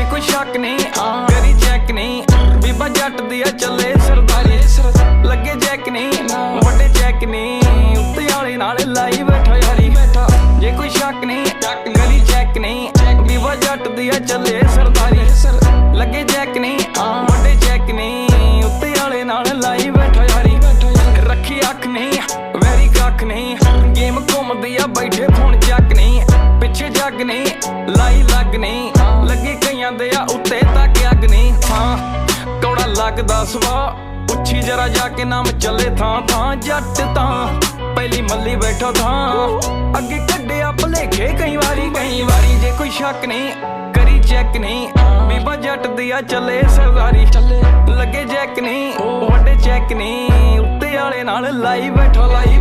जे कोई शक नहीं करी चेक नहीं, बीबा जट दिया चले सरदारी। लगे चेक नहीं वड्डे चेक नहीं, उत्ते आले नाल लाई बैठा यारी। जे कोई शक नहीं करी चेक नहीं, बीबा जट दिया चले सरदारी। लगे चेक नहीं वड्डे चेक नहीं, उत्ते आले नाल लाई बैठा यारी। रखी अख नहीं वैरी कख नहीं, गेम घूमदी आ बैठे फोन चक नहीं। पिछे जग नहीं लाई लग नहीं, लगे कईयां दे आ उत्ते तक अग नहीं। हाँ कौड़ा लगदा सवा उच्छी जरा जाके नाम चले थां थां। जट तां पहली मल्ली बैठो थां, अगे कड्डिया भलेखे कई वारी। जे कोई शक नहीं करी चेक नहीं, बीबा जट दिया चले सरदारी। लगे चेक नहीं वड्डे चेक नहीं, उत्ते आले नाल लाई बैठो लाई।